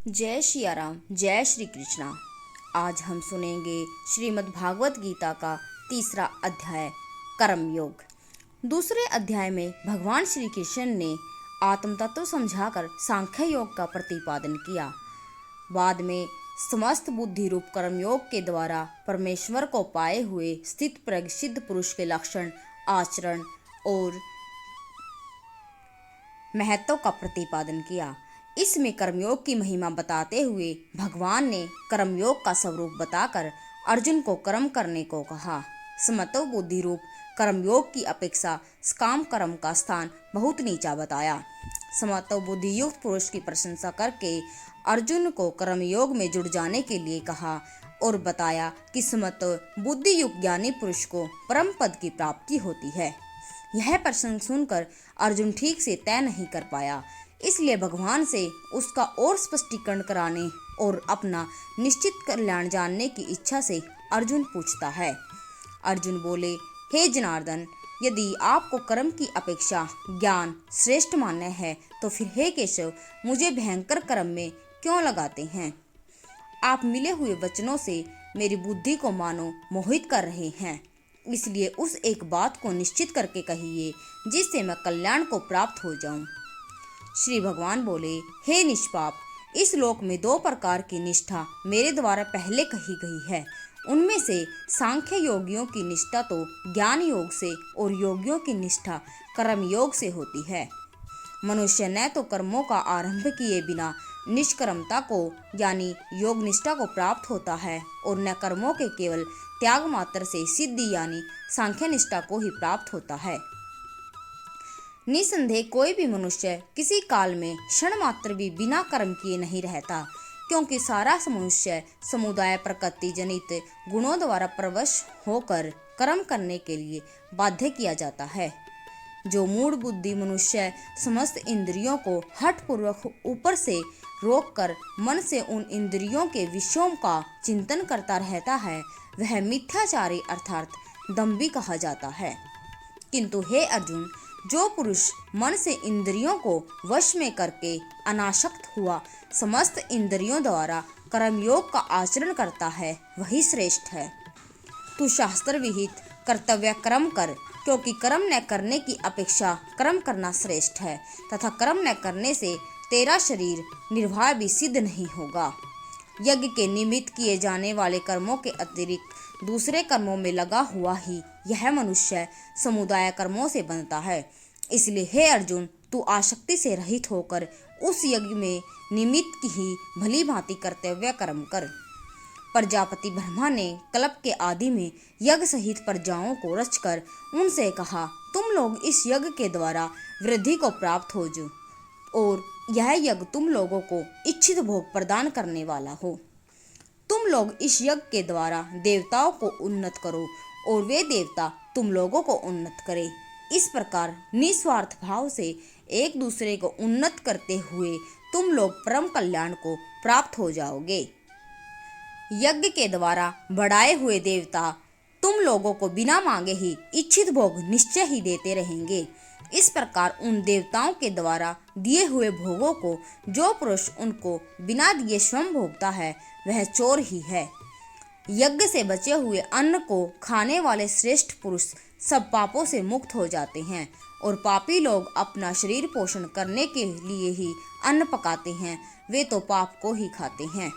जय सिया राम, जय श्री कृष्णा। आज हम सुनेंगे श्रीमद् भागवत गीता का तीसरा अध्याय कर्मयोग। दूसरे अध्याय में भगवान श्री कृष्ण ने आत्म तत्व समझाकर सांख्य योग का प्रतिपादन किया। बाद में समस्त बुद्धि रूप कर्मयोग के द्वारा परमेश्वर को पाए हुए स्थित प्रज्ञ सिद्ध पुरुष के लक्षण, आचरण और महत्व का प्रतिपादन किया। इसमें कर्मयोग की महिमा बताते हुए भगवान ने कर्मयोग का स्वरूप बताकर अर्जुन को कर्म करने को कहा। समत्व बुद्धि रूप कर्मयोग की अपेक्षा काम कर्म का स्थान बहुत नीचा बताया। समत्व बुद्धि युक्त पुरुष की प्रशंसा करके अर्जुन को कर्मयोग में जुड़ जाने के लिए कहा और बताया कि समत्व बुद्धि युक्त ज्ञानी पुरुष को परम पद की प्राप्ति होती है। यह प्रसंग सुनकर अर्जुन ठीक से तय नहीं कर पाया, इसलिए भगवान से उसका और स्पष्टीकरण कराने और अपना निश्चित कल्याण जानने की इच्छा से अर्जुन पूछता है। अर्जुन बोले, हे जनार्दन, यदि आपको कर्म की अपेक्षा ज्ञान श्रेष्ठ मानना है तो फिर हे केशव, मुझे भयंकर कर्म में क्यों लगाते हैं? आप मिले हुए वचनों से मेरी बुद्धि को मानो मोहित कर रहे हैं, इसलिए उस एक बात को निश्चित करके कहिए जिससे मैं कल्याण को प्राप्त हो जाऊं। श्री भगवान बोले, हे निष्पाप, इस लोक में दो प्रकार की निष्ठा मेरे द्वारा पहले कही गई है। उनमें से सांख्य योगियों की निष्ठा तो ज्ञान योग से और योगियों की निष्ठा कर्म योग से होती है। मनुष्य न तो कर्मों का आरंभ किए बिना निष्कर्मता को यानी योग निष्ठा को प्राप्त होता है और न कर्मों के केवल त्याग मात्र से सिद्धि यानी सांख्य निष्ठा को ही प्राप्त होता है। निसंदेह कोई भी मनुष्य किसी काल में क्षण मात्र भी बिना कर्म किए नहीं रहता, क्योंकि सारा मनुष्य समुदाय प्रकृति जनित गुणों द्वारा प्रवश होकर कर्म करने के लिए बाध्य किया जाता है। जो मूढ़ बुद्धि मनुष्य समस्त इंद्रियों को हठपूर्वक ऊपर से रोककर मन से उन इंद्रियों के विषयों का चिंतन करता रहता है, वह मिथ्याचारी अर्थात दंभी कहा जाता है। किंतु हे अर्जुन, जो पुरुष मन से इंद्रियों को वश में करके अनासक्त हुआ समस्त इंद्रियों द्वारा कर्मयोग का आचरण करता है, वही श्रेष्ठ है। तू शास्त्र विहित कर्तव्य कर्म कर, क्योंकि कर्म न करने की अपेक्षा कर्म करना श्रेष्ठ है तथा कर्म न करने से तेरा शरीर निर्वाह भी सिद्ध नहीं होगा। यज्ञ के निमित्त किए जाने वाले कर्मों के अतिरिक्त दूसरे कर्मों में लगा हुआ ही यह मनुष्य समुदाय कर्मों से बनता है। इसलिए हे अर्जुन, तू आसक्ति से रहित होकर उस यज्ञ में निमित्त की ही भली भांति कर्तव्य कर्म कर। प्रजापति ब्रह्मा ने कल्प के आदि में यज्ञ सहित प्रजाओं को रचकर उनसे कहा, तुम लोग इस यज्ञ के द्वारा वृद्धि को प्राप्त हो जो, और यह यज्ञ तुम लोगों को इच्छित भोग प्रदान करने वाला हो। तुम लोग इस यज्ञ के द्वारा देवताओं को उन्नत करो और वे देवता तुम लोगों को उन्नत करें। इस प्रकार निस्वार्थ भाव से एक दूसरे को उन्नत करते हुए तुम लोग परम कल्याण को प्राप्त हो जाओगे। यज्ञ के द्वारा बढ़ाए हुए देवता तुम लोगों को बिना मांगे ही इच्छित भोग निश्चय ही देते रहेंगे। इस प्रकार उन देवताओं के द्वारा दिए हुए भोगों को जो पुरुष उनको बिना दिए स्वयं भोगता है, वह चोर ही है। यज्ञ से बचे हुए अन्न को खाने वाले श्रेष्ठ पुरुष सब पापों से मुक्त हो जाते हैं, और पापी लोग अपना शरीर पोषण करने के लिए ही अन्न पकाते हैं, वे तो पाप को ही खाते हैं।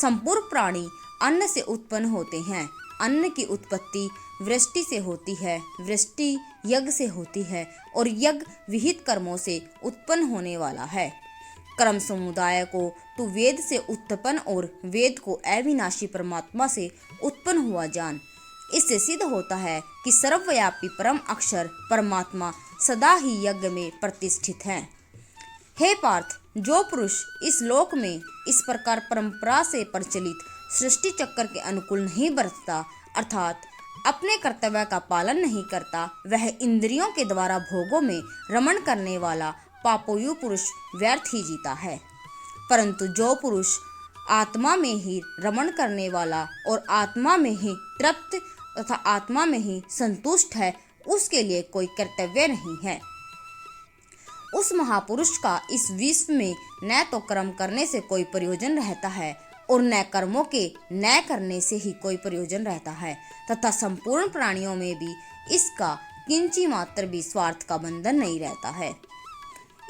संपूर्ण प्राणी अन्न से उत्पन्न होते हैं। अन्न की उत्पत्ति वृष्टि से होती है, वृष्टि यज्ञ से होती है, और यज्ञ विहित कर्मों से उत्पन्न होने वाला है। कर्म समुदाय को तू वेद से उत्पन्न और वेद को अविनाशी परमात्मा से उत्पन्न हुआ जान। इससे सिद्ध होता है कि सर्वव्यापी परम अक्षर परमात्मा सदा ही यज्ञ में प्रतिष्ठित है। हे पार्थ, जो पुरुष इस लोक में इस प्रकार परंपरा से प्रचलित सृष्टि चक्र के अनुकूल नहीं बरतता, अर्थात अपने कर्तव्य का पालन नहीं करता, वह इंद्रियों के द्वारा भोगों में रमण करने वाला पापोयु पुरुष व्यर्थ ही जीता है। परंतु जो पुरुष आत्मा में ही रमण करने वाला और आत्मा में ही तृप्त तथा आत्मा में ही संतुष्ट है, उसके लिए कोई कर्तव्य नहीं है। उस महापुरुष का इस विश्व में न तो कर्म करने से कोई प्रयोजन रहता है और न कर्मों के न करने से ही कोई प्रयोजन रहता है, तथा संपूर्ण प्राणियों में भी इसका किंची मात्र भी स्वार्थ का बंधन नहीं रहता है।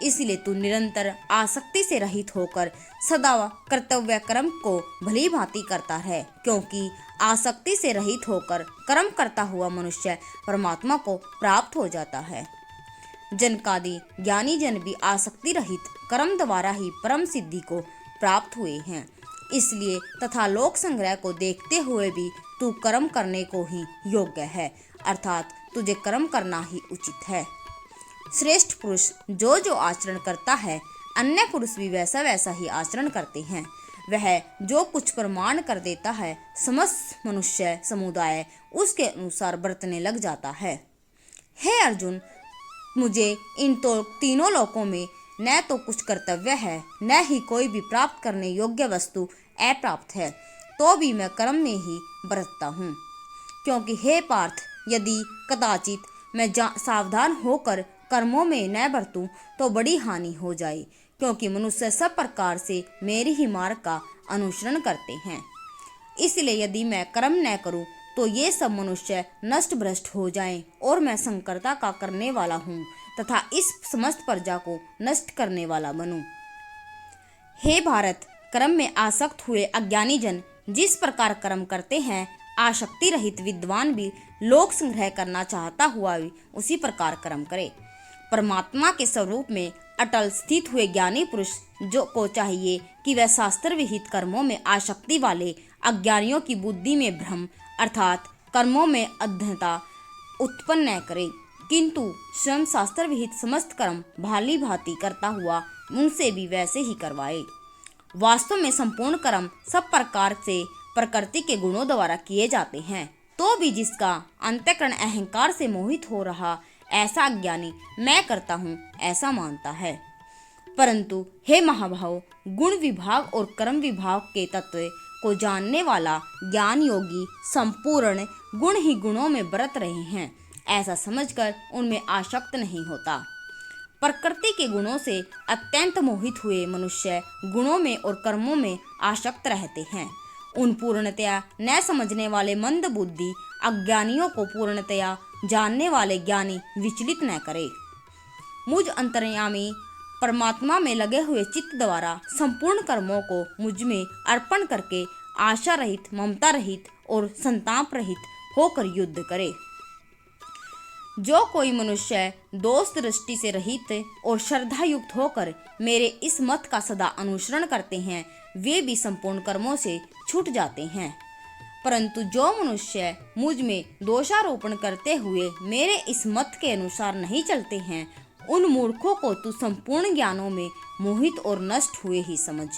इसलिए तू निरंतर आसक्ति से रहित होकर सदा कर्तव्य कर्म को भली भांति करता रहे, क्योंकि आसक्ति से रहित होकर कर्म करता हुआ मनुष्य परमात्मा को प्राप्त हो जाता है। जनकादि ज्ञानी जन भी आसक्ति रहित कर्म द्वारा ही परम सिद्धि को प्राप्त हुए हैं। इसलिए तथा लोक संग्रह को देखते हुए भी तू कर्म करने को ही योग्य है, अर्थात तुझे कर्म करना ही उचित है। श्रेष्ठ पुरुष जो जो आचरण करता है, अन्य पुरुष भी वैसा वैसा ही आचरण करते हैं। वह जो कुछ प्रमाण कर देता है, समस्त मनुष्य समुदाय उसके अनुसार बरतने लग जाता है। हे अर्जुन, मुझे इन तीनों लोकों में न तो कुछ कर्तव्य है, न ही कोई भी प्राप्त करने योग्य वस्तु अप्राप्त है, तो भी मैं कर्म में ही बरतता हूँ। क्योंकि हे पार्थ, यदि कदाचित मैं सावधान होकर कर्मों में न बरतूं तो बड़ी हानि हो जाए, क्योंकि मनुष्य सब प्रकार से मेरी ही मार्ग का अनुसरण करते हैं। इसलिए यदि मैं कर्म न करूं तो ये सब मनुष्य नष्ट भ्रष्ट हो जाएं और मैं संकरता का करने वाला हूँ तथा इस समस्त प्रजा को नष्ट करने वाला बनूं। हे भारत, कर्म में आसक्त हुए अज्ञानी जन जिस प्रकार कर्म करते हैं, आसक्ति रहित विद्वान भी लोक संग्रह करना चाहता हुआ भी उसी प्रकार कर्म करे। परमात्मा के स्वरूप में अटल स्थित हुए ज्ञानी पुरुष जो को चाहिए कि वह शास्त्र विहित कर्मों में आसक्ति वाले अज्ञानियों की बुद्धि में भ्रम अर्थात कर्मों में अज्ञता उत्पन्न न करे, किंतु स्वयं शास्त्र विहित समस्त कर्म भाली भांति करता हुआ उनसे भी वैसे ही करवाए। वास्तव में संपूर्ण कर्म सब प्रकार से प्रकृति के गुणों द्वारा किए जाते हैं, तो भी जिसका अंतःकरण अहंकार से मोहित हो रहा ऐसा अज्ञानी मैं करता हूँ ऐसा मानता है। परंतु हे महाभाव, गुण विभाग और कर्म विभाग के तत्व को जानने वाला ज्ञान योगी संपूर्ण गुण ही गुणों में बरत रहे हैं ऐसा समझकर उनमें आसक्त नहीं होता। प्रकृति के गुणों से अत्यंत मोहित हुए मनुष्य गुणों में और कर्मों में आसक्त रहते हैं। उन पूर्णतया न समझने वाले मंद बुद्धि अज्ञानियों को पूर्णतया जानने वाले ज्ञानी विचलित न करे। मुझ अंतर्यामी परमात्मा में लगे हुए चित्त द्वारा संपूर्ण कर्मों को मुझ में अर्पण करके आशा रहित, ममता रहित और संताप रहित होकर युद्ध करे। जो कोई मनुष्य दोष दृष्टि से रहित और श्रद्धा युक्त होकर मेरे इस मत का सदा अनुसरण करते हैं, वे भी संपूर्ण कर्मों से छूट जाते हैं। परंतु जो मनुष्य मुझ में दोषारोपण करते हुए मेरे इस मत के अनुसार नहीं चलते हैं, उन मूर्खों को तू संपूर्ण ज्ञानों में मोहित और नष्ट हुए ही समझ।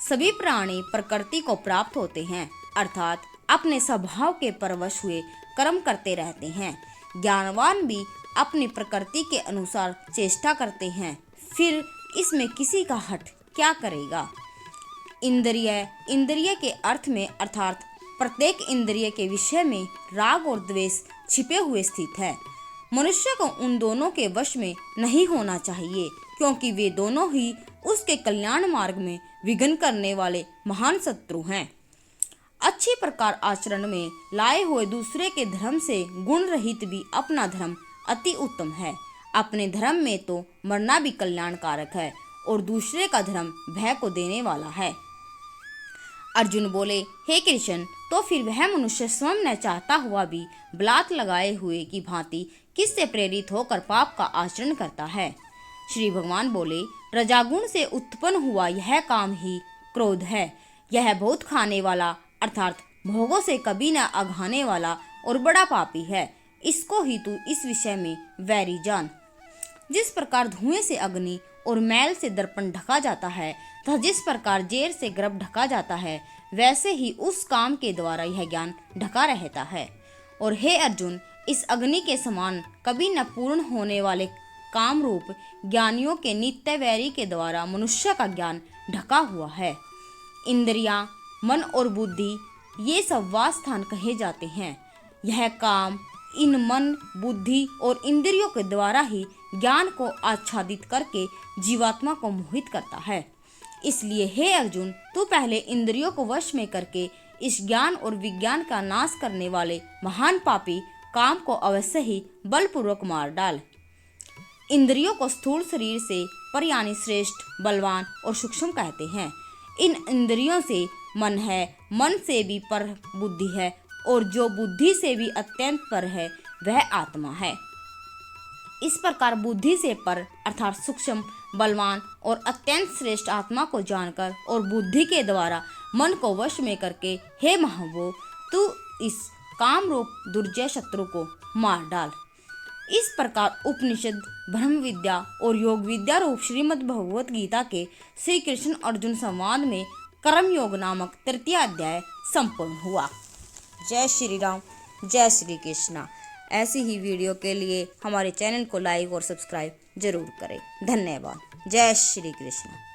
सभी प्राणी प्रकृति को प्राप्त होते हैं, अर्थात अपने स्वभाव के परवश हुए कर्म करते रहते हैं। ज्ञानवान भी अपनी प्रकृति के अनुसार चेष्टा करते हैं, फिर इसमें किसी का हठ क्या करेगा। इंद्रिय के अर्थ में अर्थात प्रत्येक इंद्रिय के विषय में राग और द्वेष छिपे हुए स्थित है। मनुष्य को उन दोनों के वश में नहीं होना चाहिए, क्योंकि वे दोनों ही उसके कल्याण मार्ग में विघ्न करने वाले महान शत्रु हैं। अच्छी प्रकार आचरण में लाए हुए दूसरे के धर्म से गुण रहित भी अपना धर्म अति उत्तम है। अपने धर्म में तो मरना भी कल्याणकारक है और दूसरे का धर्म भय को देने वाला है। अर्जुन बोले, हे कृष्ण, तो फिर वह मनुष्य स्वयं न चाहता हुआ भी बलात् लगाए हुए की भांति किससे प्रेरित होकर पाप का आचरण करता है। श्री भगवान बोले, रजागुण से उत्पन्न हुआ यह काम ही क्रोध है। यह बहुत खाने वाला अर्थात भोगों से कभी न अघाने वाला और बड़ा पापी है। इसको ही तू इस विषय में वैरी जान। जिस प्रकार धुएं से अग्नि और मैल से दर्पण ढका जाता है तथा जिस प्रकार जेर से गर्भ ढका जाता है, वैसे ही उस काम के द्वारा यह ज्ञान ढका रहता है। और हे अर्जुन, इस अग्नि के समान कभी न पूर्ण होने वाले काम रूप ज्ञानियों के नित्य वैरी के द्वारा मनुष्य का ज्ञान ढका हुआ है। इंद्रियां, मन और बुद्धि ये सब वास स्थान कहे जाते हैं। यह काम इन मन, बुद्धि और इंद्रियों के द्वारा ही ज्ञान को आच्छादित करके जीवात्मा को मोहित करता है। इसलिए हे अर्जुन, तू पहले इंद्रियों को वश में करके इस ज्ञान और विज्ञान का नाश करने वाले महान पापी काम को अवश्य ही बलपूर्वक मार डाल। इंद्रियों को स्थूल शरीर से पर यानी श्रेष्ठ, बलवान और सूक्ष्म कहते हैं। इन इंद्रियों से मन है, मन से भी पर बुद्धि है, और जो बुद्धि से भी अत्यंत पर है वह आत्मा है। इस प्रकार बुद्धि से पर अर्थात सूक्ष्म, बलवान और अत्यंत श्रेष्ठ आत्मा को जानकर और बुद्धि के द्वारा मन को वश में करके हे महाबाहो, तू इस काम रूप दुर्जय शत्रु को मार डाल। इस प्रकार उपनिषद, ब्रह्म विद्या और योग विद्या रूप श्रीमद् भगवत गीता के श्री कृष्ण अर्जुन संवाद में कर्म योग नामक तृतीय अध्याय संपूर्ण हुआ। जय श्री राम, जय श्री कृष्णा। ऐसी ही वीडियो के लिए हमारे चैनल को लाइक और सब्सक्राइब जरूर करें। धन्यवाद। जय श्री कृष्ण।